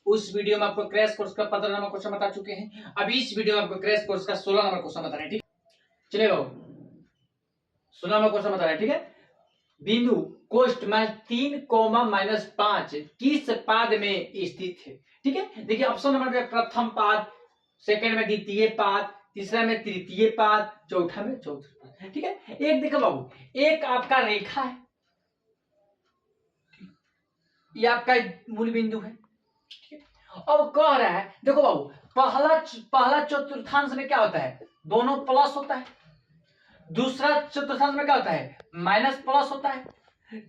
उस वीडियो में आपको क्रैश कोर्स का 15 नंबर क्वेश्चन बता चुके हैं। अभी इस वीडियो में आपको क्रैश कोर्स का 16 नंबर क्वेश्चन बता रहे हैं। ठीक, चलिए बाबू 16 नंबर क्वेश्चन बता रहे हैं। ठीक है, बिंदु कोष्ठ में 3, किस पाद में स्थित है? ठीक है, देखिए ऑप्शन नंबर में प्रथम पाद, सेकंड में द्वितीय पाद, तीसरा में तृतीय पाद, चौथा में चौथा पाद। ठीक है, एक देखो बाबू, एक आपका रेखा है, ये आपका मूल बिंदु है। अब कह रहा है देखो बाबू, पहला चतुर्थांश में क्या होता है? दोनों प्लस होता है। दूसरा चतुर्थांश में क्या होता है? माइनस प्लस होता है।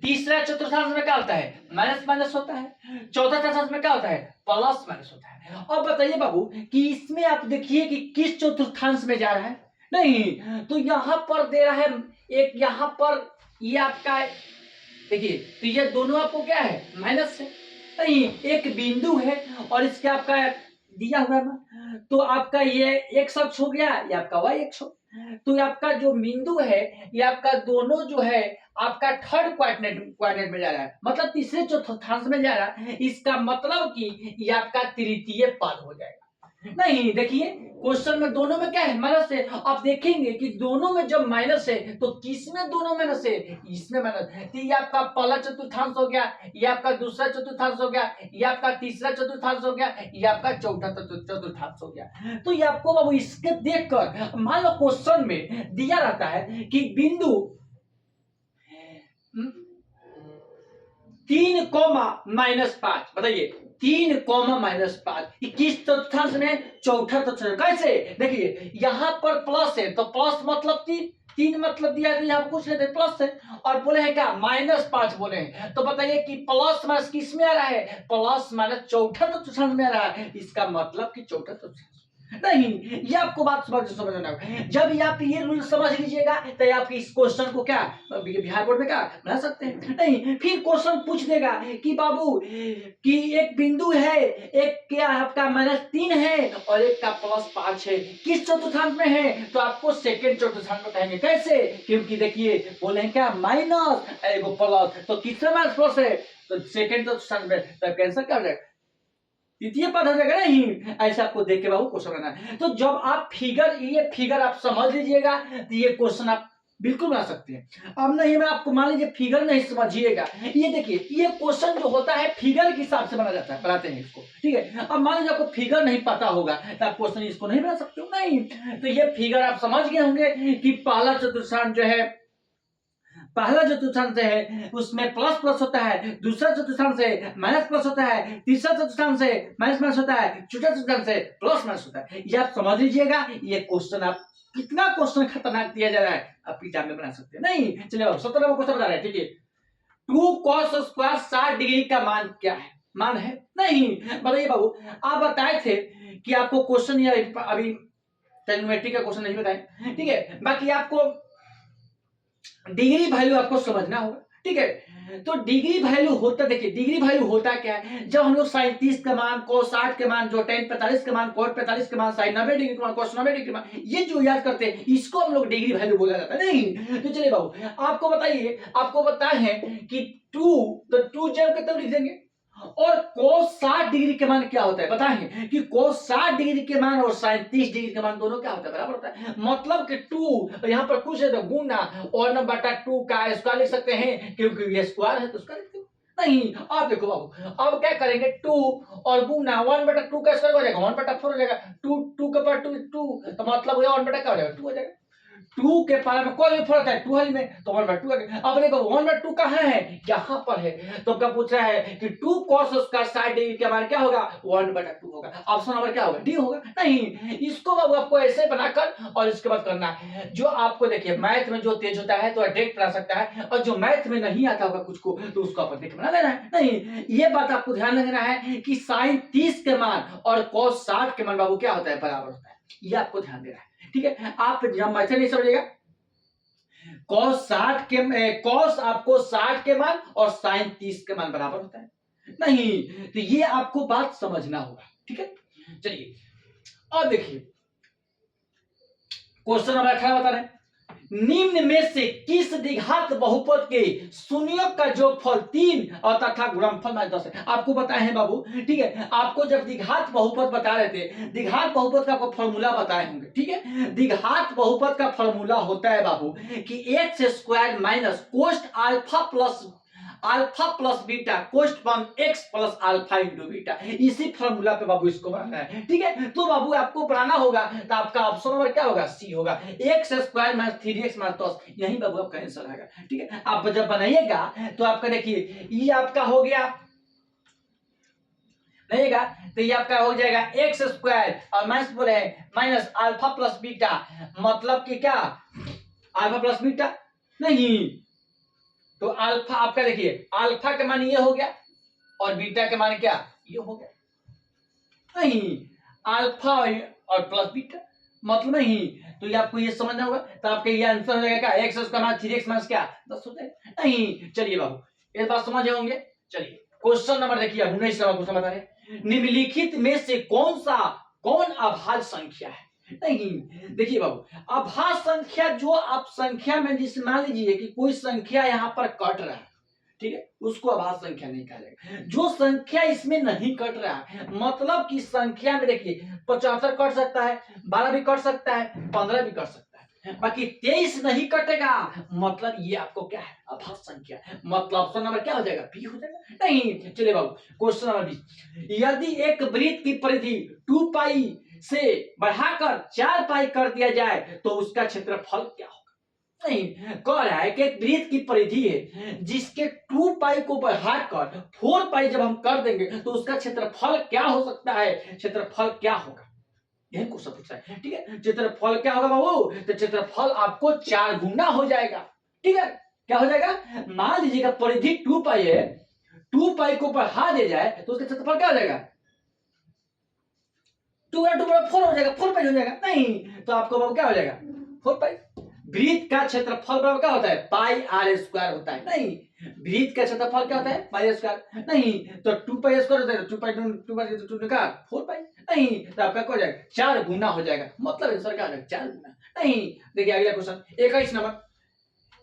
तीसरा चतुर्थांश में क्या होता है? माइनस माइनस होता है। चौथा चतुर्थांश में क्या होता है? प्लस माइनस होता है। अब बताइए बाबू कि इसमें आप देखिए कि किस चतुर्थांश में जा रहा है। नहीं तो यहां पर दे रहा है एक, यहां पर ये आपका देखिए, तो ये दोनों आपको क्या है? माइनस है। नहीं, एक बिंदु है और इसके आपका दिया हुआ है, तो आपका ये x अक्ष हो गया, ये आपका y अक्ष हो। तो ये आपका जो बिंदु है ये आपका दोनों जो है आपका थर्ड क्वाड्रेंट में जा रहा है, मतलब तीसरे चतुर्थांश में जा रहा है। इसका मतलब कि ये आपका तृतीय पद हो जाएगा। नहीं देखिए, क्वेश्चन में दोनों में क्या है? माइनस है। आप देखेंगे कि दोनों में जब माइनस है तो किसमें दोनों माइनस है? इसमें माइनस है। तो ये आपका पहला चतुर्थांश हो गया, ये आपका दूसरा चतुर्थांश हो गया, ये आपका तीसरा चतुर्थांश हो गया, ये आपका चौथा चतुर्थांश हो गया। तो ये आपको बाबू इसके देखकर मान लो क्वेश्चन में दिया रहता है कि बिंदु 3, -5, बताइए 3, -5 किस चतुर्थांश में? चौथा चतुर्थांश। कैसे? देखिए यहां पर प्लस है तो प्लस मतलब 3 मतलब दिया है, यहां कुछ नहीं, प्लस है। और बोले हैं क्या? -5 बोले हैं। तो बताइए कि प्लस माइनस किस में आ रहा है? प्लस माइनस चौथा चतुर्थांश में आ रहा है। इसका मतलब कि चौथा चतुर्थांश। नहीं, ये आपको बात समझना होगा। जब आप ये रूल समझ लीजिएगा तो आप इस क्वेश्चन को क्या बिहार बोर्ड में क्या बना सकते हैं। नहीं, फिर क्वेश्चन पूछ देगा कि बाबू कि एक बिंदु है, एक क्या आपका -3 है और एक का +5 है, किस चतुर्थांश में है? तो आपको सेकंड चतुर्थांश में कहेंगे। कैसे? क्योंकि देखिए बोले हैं क्या? माइनस एगो प्लस, तो किसमें माइनस प्लस है? तो सेकंड चतुर्थांश में, तो कैंसिल कर जाएगा, तृतीय पद हो जाएगा। नहीं, ऐसे आपको देख के बाबू क्वेश्चन बनाना है। तो जब आप ये फिगर आप समझ लीजिएगा तो ये क्वेश्चन आप बिल्कुल बना सकते हैं। अब नहीं, मैं आपको मान लीजिए फिगर नहीं समझिएगा, ये देखिए ये क्वेश्चन जो होता है फिगर के हिसाब से बना जाता है, बनाते हैं इसको। ठीक है, अब मान लीजिए आपको फिगर नहीं पता होगा तो आप क्वेश्चन इसको नहीं बना सकते हो। नहीं, तो ये फिगर आप समझ गए होंगे कि पहला चतुर्थांश जो है, पहला चतुर्थांश है उसमें प्लस प्लस होता है, दूसरा चतुर्थांश है माइनस प्लस होता है, तीसरा चतुर्थांश है माइनस माइनस होता है, चौथा चतुर्थांश है प्लस माइनस होता है। ये आप समझ लीजिएगा। ये क्वेश्चन आप कितना क्वेश्चन खतरनाक दिया जा रहा है, आप एग्जाम में बना सकते हैं। नहीं, चलिए 17वां क्वेश्चन बता रहे हैं। ठीक है, 2 cos स्क्वायर 60 डिग्री का मान क्या है? मान है? नहीं, बताइए बाबू, आप बताए थे कि आपको क्वेश्चन या अभी ट्रिग्नोमेट्री का क्वेश्चन नहीं बताए। ठीक है, बाकी आपको डिग्री वैल्यू आपको समझना होगा। ठीक है, तो डिग्री वैल्यू होता, देखिए डिग्री वैल्यू होता क्या है? जब हम लोग sin 30 का मान, cos 60 के मान, जो tan 45 के मान, cot 45 के मान, sin 90 डिग्री के मान, cos 90 डिग्री के मान, ये जो याद करते हैं इसको हम लोग डिग्री वैल्यू बोला जाता है। नहीं तो चलिए बाबू आपको बताइए, आपको बताए हैं कि 2, तो 2 जब कितना लिख देंगे, और cos 60 डिग्री के मान क्या होता है? बताएं कि cos 60 डिग्री के मान और sin 30 डिग्री के मान दोनों क्या होता है? बराबर होता है। मतलब कि 2 यहाँ पर कुछ है तो गुना और न बटा 2 का स्क्वायर लिख सकते हैं, क्योंकि ये स्क्वायर है तो स्क्वायर लिख दो। नहीं, आप देखो बाबू, अब क्या करेंगे? 2 और गुना 1/2 का स्क्वायर हो जाएगा 1/4 हो जाएगा। 2 के पावर 2 तो मतलब 1/2 क्या हो जाएगा? 2 हो जाएगा। 2 के पावर में कोई भी फर्क है 2 में तो 1/2 आ गया। अब देखो 1/2 कहाँ है? यहाँ पर है। तो क्या पूछ रहा है कि 2 cos स्क्वायर 60 डिग्री का मान क्या होगा? 1/2 होगा। ऑप्शन नंबर क्या होगा? डी होगा। नहीं, इसको बाबू आपको ऐसे बनाकर और इसके बाद करना है। जो आपको देखिए मैथ में जो तेज होता है तो डायरेक्ट बना सकता है, और जो मैथ में नहीं आता होगा कुछ को तो उसको अपन देख बना लेना है। नहीं, ये बात आपको ध्यान रखना है कि sin 30 के मान और cos 60 के मान बाबू क्या होता है? बराबर होता है। ये आपको ध्यान देना है। ठीक है, आप जब मैथड नहीं समझिएगा, cos आपको 60 के मान और sin 30 के मान बराबर होता है। नहीं, तो ये आपको बात समझना होगा। ठीक है, चलिए अब देखिए क्वेश्चन नंबर 18 बता रहे हैं। निम्न में से किस द्विघात बहुपद के शून्यों का जोगफल 3 और तथा गुणनफल -10 है। आपको बताए हैं बाबू, ठीक है। आपको जब द्विघात बहुपद बता रहे थे, द्विघात बहुपद का आपको फॉर्मूला बताए होंगे, ठीक है। द्विघात बहुपद का फॉर्मूला होता है बाबू कि x square minus cos alpha plus beta cos from x plus alpha into beta. इसी फॉर्मूला पे बाबू इसको बनाना है, ठीक है। तो बाबू आपको बनाना होगा तो आपका ऑप्शन नंबर क्या होगा, सी होगा। X square minus 3x minus 10, यही बाबू आपका आंसर आएगा, ठीक है। आप जब बनाइएगा तो आपका देखिए ये आपका हो गया, रहेगा तो ये आपका हो जाएगा एक्स स्क्वायर और माइनस बोले माइनस अल्फा प्लस बीटा, मतलब कि क्या अल्फा प्लस बीटा नहीं, तो अल्फा आपका देखिए अल्फा के मान ये हो गया और बीटा के मान क्या ये हो गया, नहीं अल्फा और प्लस बीटा मतलब नहीं, तो ये आपको ये समझना होगा। तो आपका ये आंसर हो जाएगा क्या, एक्स उसका मान 3x माइनस क्या 10 हो जाएगा, नहीं। चलिए बाबू ये बात समझ होंगे। चलिए क्वेश्चन नंबर देखिए, 19 नंबर क्वेश्चन बता रहे, निम्नलिखित में से कौन अभाज्य संख्या है। नहीं देखिए बाबू, अभाज्य संख्या जो आप संख्या में जिस मान लीजिए कि कोई संख्या यहाँ पर कट रहा है, ठीक है, उसको अभाज्य संख्या नहीं कहा जाएगा। जो संख्या इसमें नहीं कट रहा है, मतलब कि संख्या में देखिए 75 कट सकता है, 12 भी कट सकता है, 15 भी कट सकता है, बाकी 23 नहीं कटेगा, मतलब ये आपको क्या है अभाज्य संख्या, मतलब ऑप्शन नंबर क्या हो जाएगा बी हो जाएगा। नहीं चलिए बाबू क्वेश्चन नंबर 20, यदि एक वृत्त की परिधि 2 पाई से बढ़ाकर 4 पाई कर दिया जाए तो उसका क्षेत्रफल क्या होगा। नहीं कह रहा है कि एक वृत्त की परिधि है जिसके 2 पाई को बढ़ाकर 4 पाई जब हम कर देंगे तो उसका क्षेत्रफल क्या हो सकता है, क्षेत्रफल क्या होगा, यही क्वेश्चन पूछा है, ठीक है। क्षेत्रफल क्या होगा बाबू, तो क्षेत्रफल आपको 4 गुना हो जाएगा, ठीक है। क्या हो जाएगा, मान लीजिएगा परिधि 2 पाई है, 2 पाई को बढ़ा दिया जाए तो उसका क्षेत्रफल क्या हो जाएगा, 2 2 4 हो जाएगा, 4 पाई हो जाएगा, नहीं तो आपको बाबू क्या हो जाएगा 4 पाई। वृत्त का क्षेत्रफल बराबर क्या होता है पाई आर स्क्वायर होता है, नहीं वृत्त का क्षेत्रफल क्या होता है पाई स्क्वायर, नहीं तो 2 पाई स्क्वायर होता है, 2 पाई 2 पाई 2 का 4 पाई, नहीं तो आपका क्या हो जाएगा 4 गुना हो जाएगा, मतलब आंसर क्या हो जाएगा 4 गुना। नहीं देखिए अगला क्वेश्चन 21 नंबर,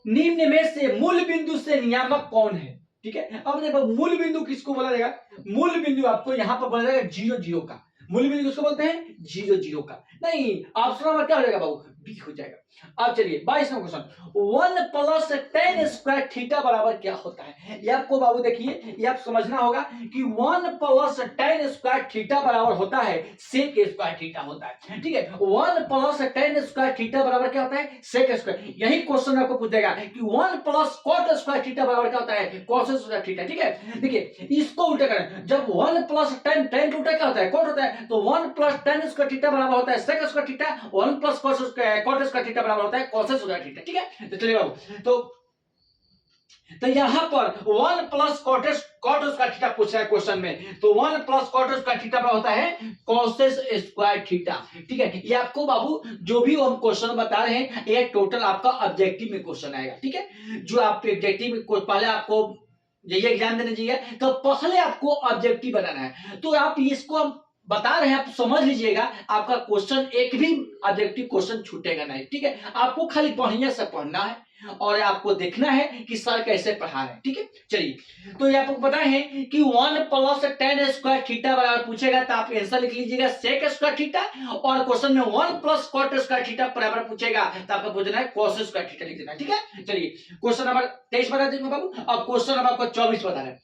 निम्न में से मूल बिंदु से नियामक कौन है, ठीक है। अब देखो मूल बिंदु किसको बोला जाएगा, मूल बिंदु आपको यहाँ पर बोला जाएगा 0 0 का, मूल बिंदु किसको बोलते हैं 0 0 का, नहीं ऑप्शन नंबर क्या हो जाएगा बाबू बी हो जाएगा। अब चलिए 22 number question, 1 plus tan square theta बराबर क्या होता है। ये आपको बाबू देखिए ये आप समझना होगा कि 1 प्लस tan स्क्वायर थीटा बराबर होता है sec स्क्वायर थीटा होता है, ठीक है। 1 प्लस tan स्क्वायर थीटा बराबर क्या होता है sec स्क्वायर, यही क्वेश्चन आपको पूछेगा कि 1 प्लस cot स्क्वायर थीटा बराबर क्या होता है cos स्क्वायर थीटा, ठीक है। देखिए इसको उल्टा करें, जब 1 प्लस tan tan उल्टा क्या होता है cot होता है, तो 1 प्लस tan स्क्वायर थीटा बराबर होता है sec square theta, 1 plus cos square theta बराबर होता है cos स्क्वायर थीटा, ठीक है। तो चलिए बाबू तो यहां पर 1 प्लस cot स्क्वायर थीटा पूछ रहा है क्वेश्चन में, तो 1 प्लस cot स्क्वायर थीटा बराबर होता है cos स्क्वायर थीटा, ठीक है। ये आपको बाबू जो भी हम क्वेश्चन बता रहे हैं ये टोटल आपका ऑब्जेक्टिव में क्वेश्चन आएगा, ठीक है। जो आप ऑब्जेक्टिव में पहले आपको ये एग्जाम देने चाहिए तो पहले आपको ऑब्जेक्टिव बनाना है, तो आप इसको हम बता रहे हैं आप समझ लीजिएगा, आपका क्वेश्चन एक भी ऑब्जेक्टिव क्वेश्चन छूटेगा नहीं, ठीक है। आपको खाली बढ़िया से पढ़ना है और आपको देखना है कि सर कैसे पढ़ा रहे हैं, ठीक है। चलिए तो ये आपको पता है कि 1 प्लस tan स्क्वायर थीटा बराबर पूछेगा तो आप आंसर लिख लीजिएगा sec स्क्वायर थीटा, और क्वेश्चन में 1 प्लस cot स्क्वायर थीटा बराबर पूछेगा तो आपको पूछना है cos स्क्वायर थीटा लिख देना है, ठीक है। चलिए क्वेश्चन नंबर 23 बता दीजिए बाबू, अब क्वेश्चन नंबर आपको 24 बता रहे हैं,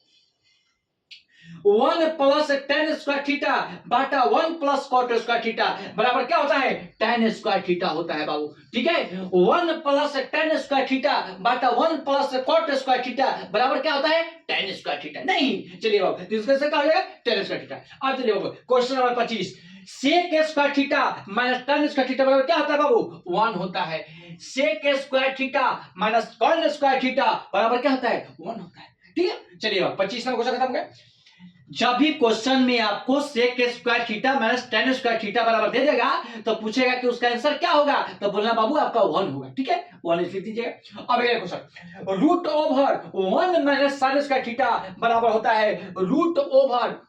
1 प्लस tan स्क्वायर थीटा बटा 1 प्लस cot स्क्वायर थीटा बराबर क्या होता है tan स्क्वायर थीटा होता है बाबू, ठीक है। 1 प्लस tan स्क्वायर थीटा बटा 1 प्लस cot स्क्वायर थीटा बराबर क्या होता है tan स्क्वायर थीटा, नहीं चलिए बाबू तो इसका क्या हो जाएगा tan स्क्वायर थीटा। अब चलिए बाबू question number 25, sec square theta minus tan square theta बराबर क्या होता है बाबू 1 होता है, sec square theta minus cot square theta बराबर क्या होता है 1 होता है, ठीक है। चलिए बाबू 25 नंबर क्वेश्चन खत्म हो गया। जब भी क्वेश्चन में आपको sec square theta minus tan square theta बराबर दे देगा तो पूछेगा कि उसका आंसर क्या होगा, तो बोलना बाबू आपका 1 होगा, ठीक है 1 लिख दीजिएगा। अब अगला question, root over 1 minus sin square theta बराबर होता है root over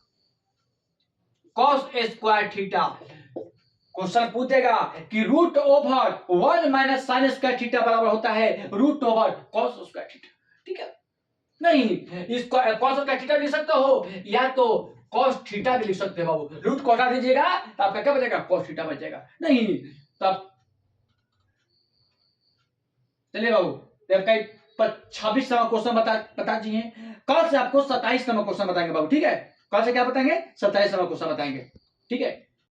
cos square theta question पूछेगा कि root over 1 minus sine square theta बराबर होता है root over cos square theta. ठीक है, नहीं इसको कॉस स्क्वायर थीटा लिख सकते हो या तो कॉस थीटा भी लिख सकते हो बाबू। रूट को हटा दीजिएगा तो आपका क्या बचेगा, कॉस थीटा बचेगा। नहीं तब चलिए बाबू, आपका 26वां क्वेश्चन बता दीजिए। कल से आपको 27वां क्वेश्चन बताएंगे बाबू। ठीक है, कल से क्या बताएंगे, 27वां क्वेश्चन बताएंगे। ठीक है।